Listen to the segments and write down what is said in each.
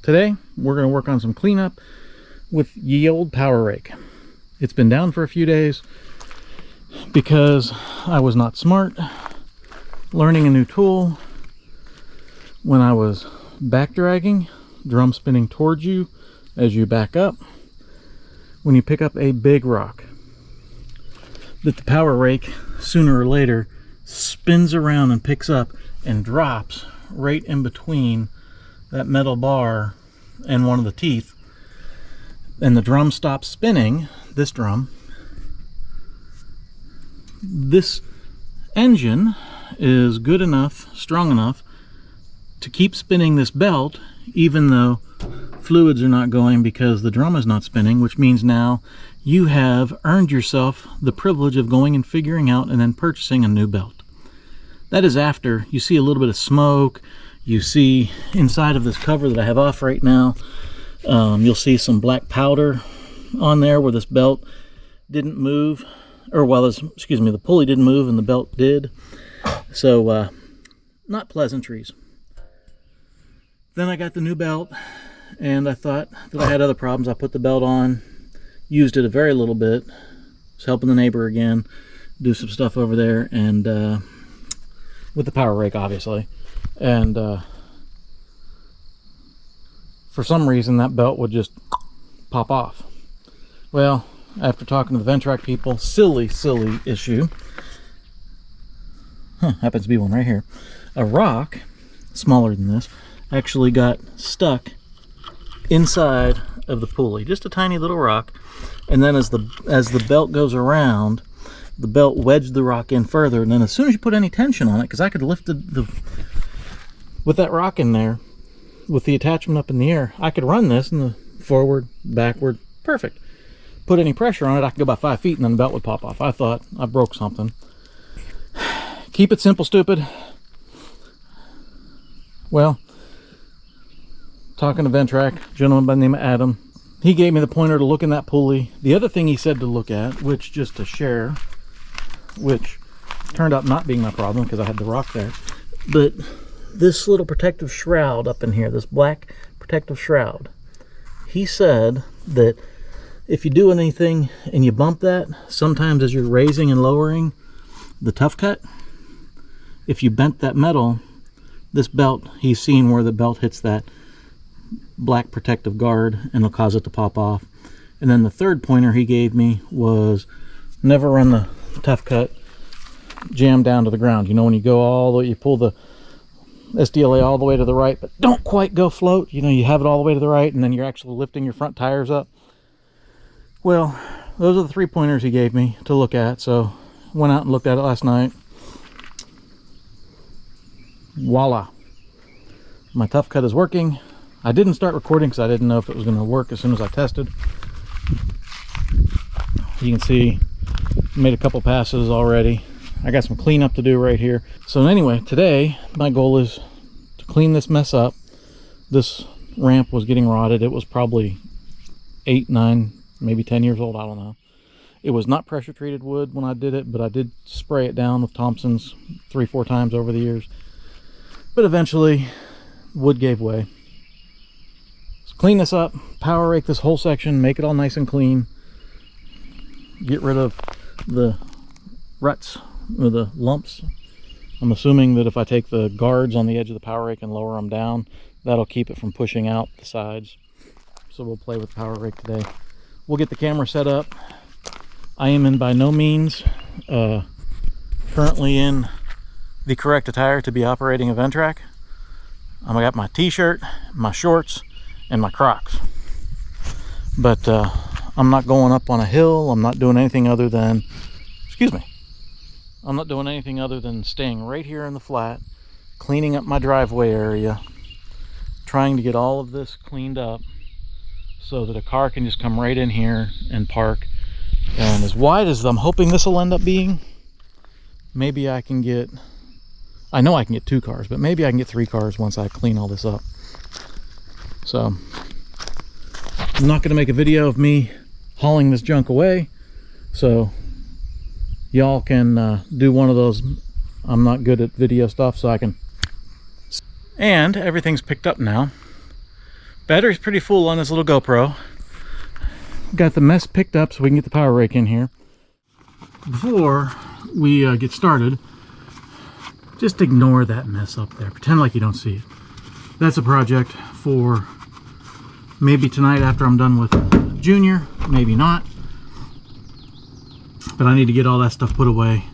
Today we're going to work on some cleanup with ye old Power Rake. It's been down for a few days because I was not smart learning a new tool when I was back dragging, drum spinning towards you as you back up. When you pick up a big rock, that the Power Rake sooner or later spins around and picks up and drops right in between that metal bar and one of the teeth, and the drum stops spinning. This drum, this engine is good enough, strong enough to keep spinning this belt even though fluids are not going because the drum is not spinning, which means now you have earned yourself the privilege of going and figuring out and then purchasing a new belt. That is after you see a little bit of smoke. You see inside of this cover that I have off right now, you'll see some black powder on there where this belt didn't move, or well, excuse me, the pulley didn't move and the belt did. So not pleasantries. Then I got the new belt and I thought that I had other problems. I put the belt on, used it a very little bit, was helping the neighbor again, do some stuff over there, and with the Power Rake obviously. And for some reason that belt would just pop off. Well, after talking to the Ventrac people, silly issue, happens to be one right here, a rock smaller than this actually got stuck inside of the pulley, just a tiny little rock, and then as the belt goes around, the belt wedged the rock in further, and then as soon as you put any tension on it, because I could lift with that rock in there, with the attachment up in the air, I could run this in the forward, backward, perfect. Put any pressure on it, I could go about 5 feet and then the belt would pop off. I thought I broke something. Keep it simple, stupid. Well, talking to Ventrac, a gentleman by the name of Adam, he gave me the pointer to look in that pulley. The other thing he said to look at, which just to share, which turned out not being my problem because I had the rock there, but this little protective shroud up in here, this black protective shroud, he said that if you do anything and you bump that, sometimes as you're raising and lowering the tough cut, if you bent that metal, this belt, he's seen where the belt hits that black protective guard and it'll cause it to pop off. And then the third pointer he gave me was never run the tough cut jam down to the ground. You know, when you go all the way, you pull the SDLA all the way to the right, but don't quite go float. You know, you have it all the way to the right and then you're actually lifting your front tires up. Well, those are the 3 pointers he gave me to look at. So went out and looked at it last night. Voila, my tough cut is working. I didn't start recording because I didn't know if it was going to work as soon as I tested. You can see I made a couple passes already. I got some cleanup to do right here. So anyway, today my goal is to clean this mess up. This ramp was getting rotted. It was probably 8, 9, maybe 10 years old, I don't know. It was not pressure treated wood when I did it, but I did spray it down with Thompson's 3-4 times over the years. But eventually wood gave way. So clean this up, Power Rake this whole section, make it all nice and clean, get rid of the ruts or the lumps. I'm assuming that if I take the guards on the edge of the Power Rake and lower them down, that'll keep it from pushing out the sides. So we'll play with the Power Rake today. We'll get the camera set up. I am in by no means currently in the correct attire to be operating a Ventrac. I got my t-shirt, my shorts, and my Crocs. But I'm not going up on a hill. I'm not doing anything other than, I'm not doing anything other than staying right here in the flat, cleaning up my driveway area, trying to get all of this cleaned up so that a car can just come right in here and park. And as wide as I'm hoping this will end up being, maybe I can get, I know I can get 2 cars, but maybe I can get 3 cars once I clean all this up. So I'm not going to make a video of me hauling this junk away, so y'all can do one of those. I'm not good at video stuff, so I can. And everything's picked up now. Battery's pretty full on this little GoPro. Got the mess picked up so we can get the power rake in here. Before we get started, just ignore that mess up there. Pretend like you don't see it. That's a project for maybe tonight after I'm done with Junior, maybe not. But I need to get all that stuff put away.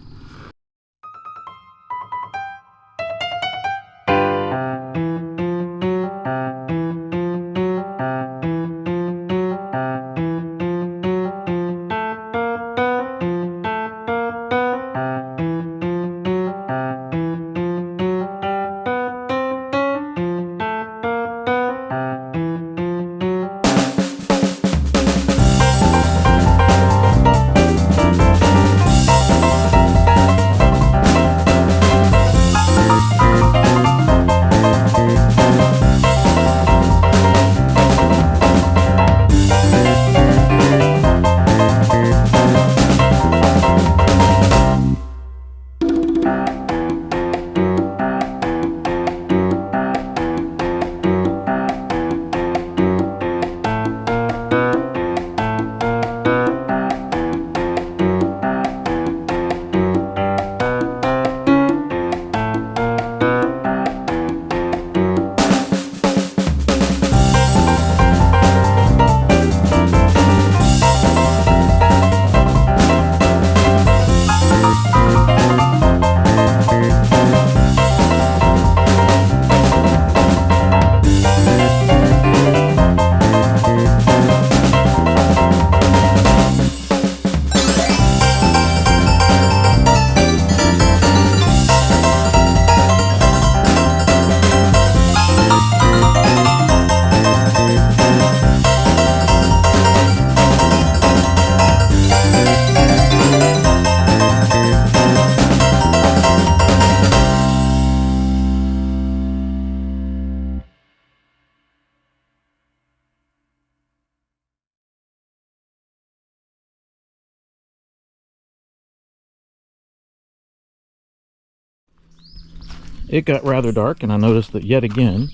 It got rather dark, and I noticed that yet again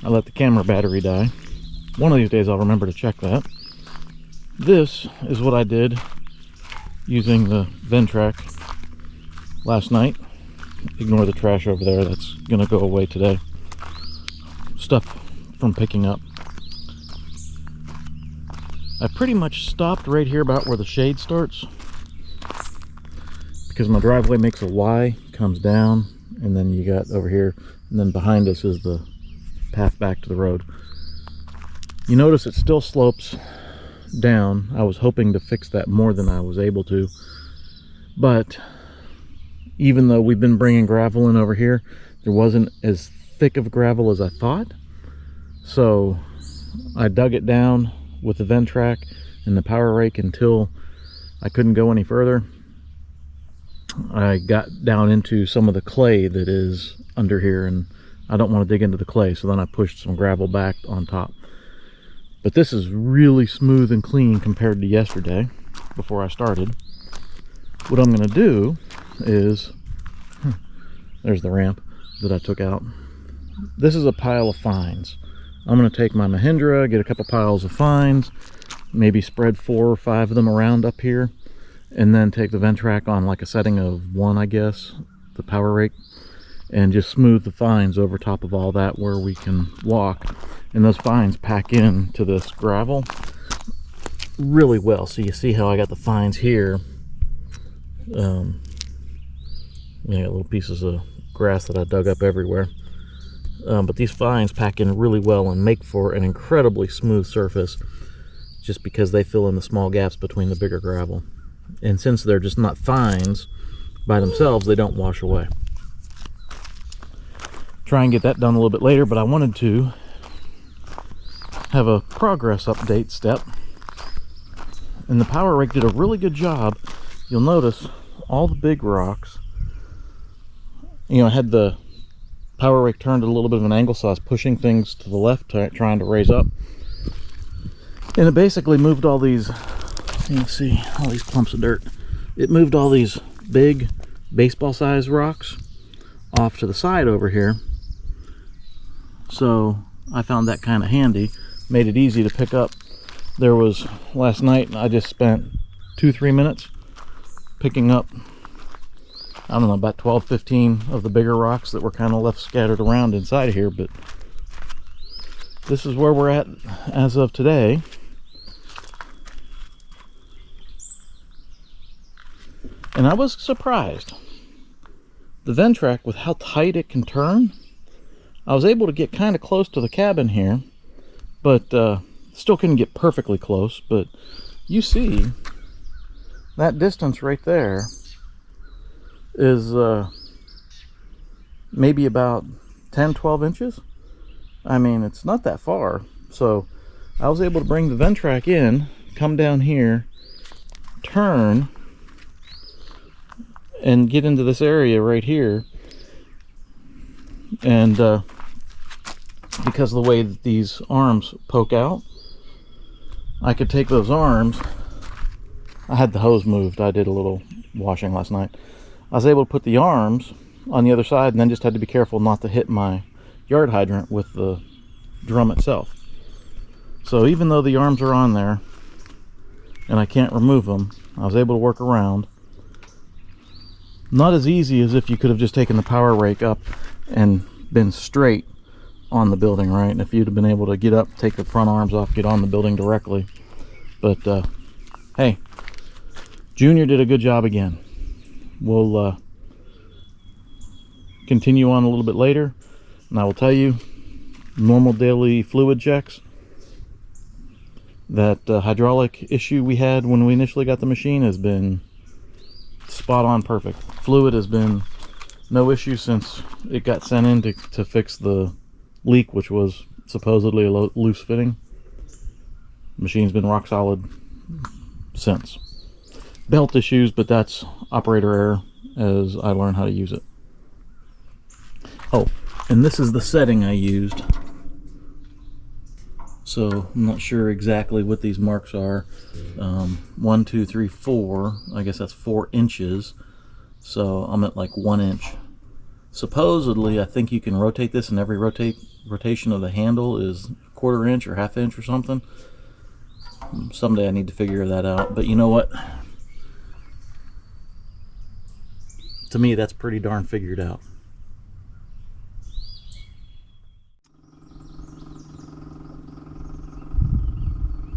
I let the camera battery die. One of these days I'll remember to check that. This is what I did using the Ventrac last night. Ignore the trash over there, that's gonna go away today. Stuff from picking up. I pretty much stopped right here about where the shade starts, because my driveway makes a Y, comes down, and then you got over here, and then behind us is the path back to the road. You notice it still slopes down. I was hoping to fix that more than I was able to, but even though we've been bringing gravel in over here, there wasn't as thick of gravel as I thought. So I dug it down with the Ventrac and the power rake until I couldn't go any further. I got down into some of the clay that is under here, and I don't want to dig into the clay, so then I pushed some gravel back on top. But this is really smooth and clean compared to yesterday before I started. What I'm going to do is, there's the ramp that I took out. This is a pile of fines. I'm going to take my Mahindra, get a couple piles of fines, maybe spread 4 or 5 of them around up here, and then take the Ventrac on like a setting of 1, I guess, the power rake, and just smooth the fines over top of all that where we can walk. And those fines pack into this gravel really well. So you see how I got the fines here. I got little pieces of grass that I dug up everywhere. But these fines pack in really well and make for an incredibly smooth surface, just because they fill in the small gaps between the bigger gravel. And since they're just not fines by themselves, they don't wash away. Try and get that done a little bit later, but I wanted to have a progress update step. And the power rake did a really good job. You'll notice all the big rocks. I had the power rake turned at a little bit of an angle, so I was pushing things to the left, trying to raise up. And it basically moved all these, you can see all these clumps of dirt. It moved all these big baseball-sized rocks off to the side over here. So I found that kind of handy. made it easy to pick up. There was, last night, I just spent 2-3 minutes picking up, I don't know, about 12-15 of the bigger rocks that were kind of left scattered around inside of here. But this is where we're at as of today. And I was surprised. The Ventrac, with how tight it can turn, I was able to get kind of close to the cabin here, but still couldn't get perfectly close. But you see that distance right there is maybe about 10-12 inches. I mean, it's not that far. So I was able to bring the Ventrac in, come down here, turn, and get into this area right here. And because of the way that these arms poke out, I could take those arms. I had the hose moved. I did a little washing last night. I was able to put the arms on the other side, and then just had to be careful not to hit my yard hydrant with the drum itself. So even though the arms are on there and I can't remove them, I was able to work around. Not as easy as if you could have just taken the power rake up and been straight on the building, right? And if you'd have been able to get up, take the front arms off, get on the building directly. But hey, Junior did a good job again. We'll continue on a little bit later, and I will tell you, normal daily fluid checks, that hydraulic issue we had when we initially got the machine has been spot on perfect. Fluid has been no issue since it got sent in to fix the leak, which was supposedly a loose fitting. Machine's been rock solid since. Belt issues, but that's operator error as I learn how to use it. Oh, and this is the setting I used. So I'm not sure exactly what these marks are. 1, 2, 3, 4. I guess that's 4 inches. So I'm at like 1 inch. Supposedly, I think you can rotate this, and every rotation of the handle is 1/4 inch or 1/2 inch or something. Someday I need to figure that out. But you know what? To me, that's pretty darn figured out.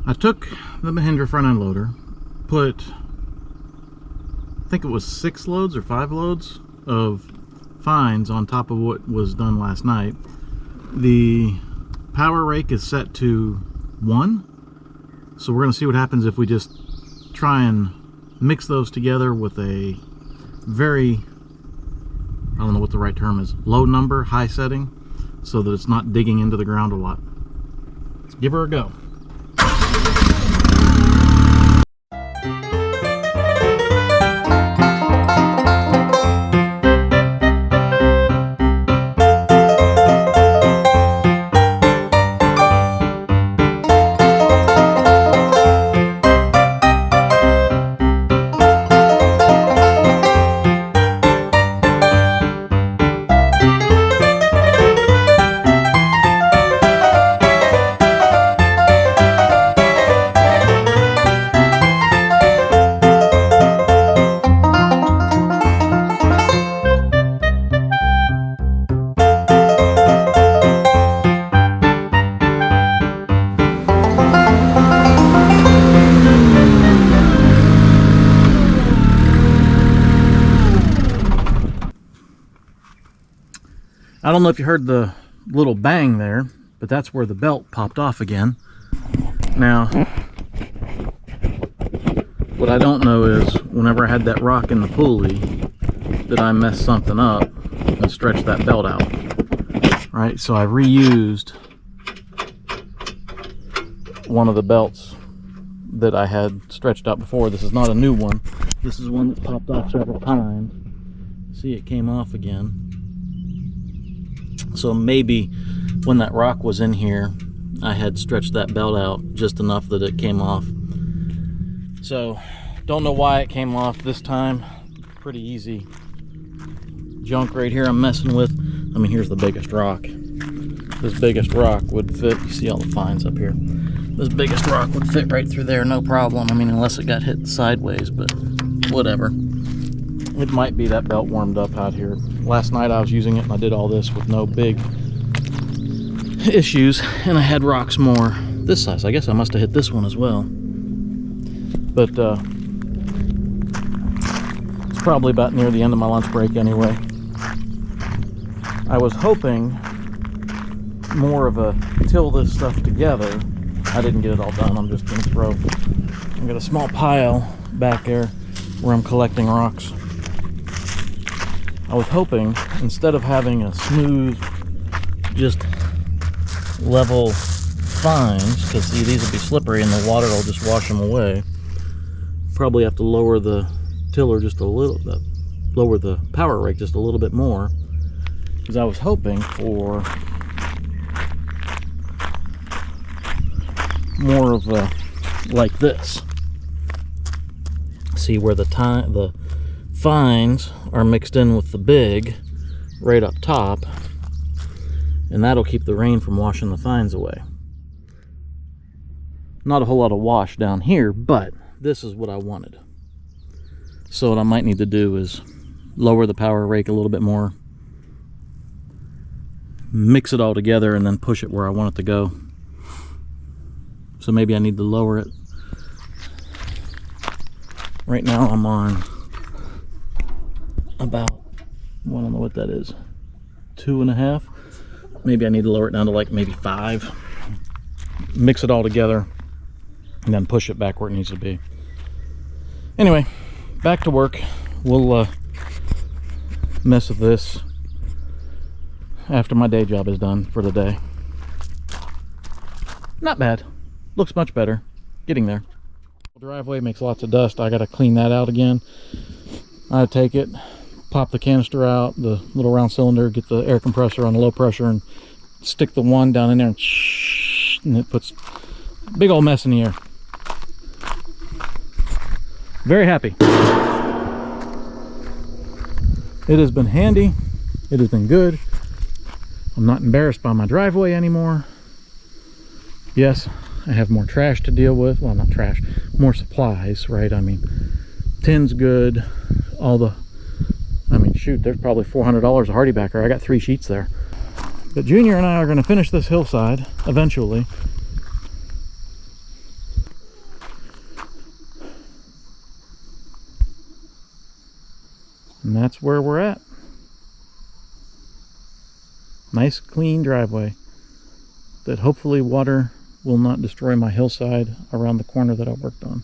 I took the Mahindra front end loader, put, I think it was 6 loads or 5 loads of fines on top of what was done last night. The power rake is set to 1, so we're going to see what happens if we just try and mix those together with a very, I don't know what the right term is, low number, high setting, so that it's not digging into the ground a lot. Let's give her a go. I don't know if you heard the little bang there, but that's where the belt popped off again. Now, what I don't know is, whenever I had that rock in the pulley, did I mess something up and stretch that belt out? Right, so I reused one of the belts that I had stretched out before. This is not a new one. This is one that popped off several times. See, it came off again. So maybe when that rock was in here, I had stretched that belt out just enough that it came off. So don't know why it came off this time. Pretty easy junk right here I'm messing with. I mean, here's the biggest rock. this biggest rock would fit. You see all the fines up here. This biggest rock would fit right through there, no problem. I mean, unless it got hit sideways, but whatever. It might be that belt warmed up out here. Last night I was using it and I did all this with no big issues, and I had rocks more this size. I guess I must have hit this one as well. But it's probably about near the end of my lunch break anyway. I was hoping more of a till this stuff together. I didn't get it all done. I'm just gonna throw. I've got a small pile back there where I'm collecting rocks. I was hoping, instead of having a smooth, just level fines, because see, these will be slippery and the water will just wash them away. Probably have to lower the tiller just a little, lower the power rake just a little bit more, because I was hoping for more of a, like this. See where the fines are mixed in with the big right up top, and that'll keep the rain from washing the fines away. Not a whole lot of wash down here, but this is what I wanted. So what I might need to do is lower the power rake a little bit more, mix it all together, and then push it where I want it to go. So maybe I need to lower it. Right now I'm on about, I don't know what that is, 2.5. Maybe I need to lower it down to like maybe 5. Mix it all together and then push it back where it needs to be. Anyway, back to work. We'll mess with this after my day job is done for the day. Not bad. Looks much better. Getting there. Driveway makes lots of dust. I gotta clean that out again. I take it, pop the canister out, the little round cylinder, get the air compressor on low pressure, and stick the one down in there, and it puts a big old mess in the air. Very happy. It has been handy. It has been good. I'm not embarrassed by my driveway anymore. Yes, I have more trash to deal with. Well, not trash, more supplies, right? I mean, tin's good. All the, I mean, shoot, there's probably $400 of hardy backer. I got 3 sheets there. But Junior and I are going to finish this hillside eventually. And that's where we're at. Nice clean driveway that hopefully water will not destroy my hillside around the corner that I worked on.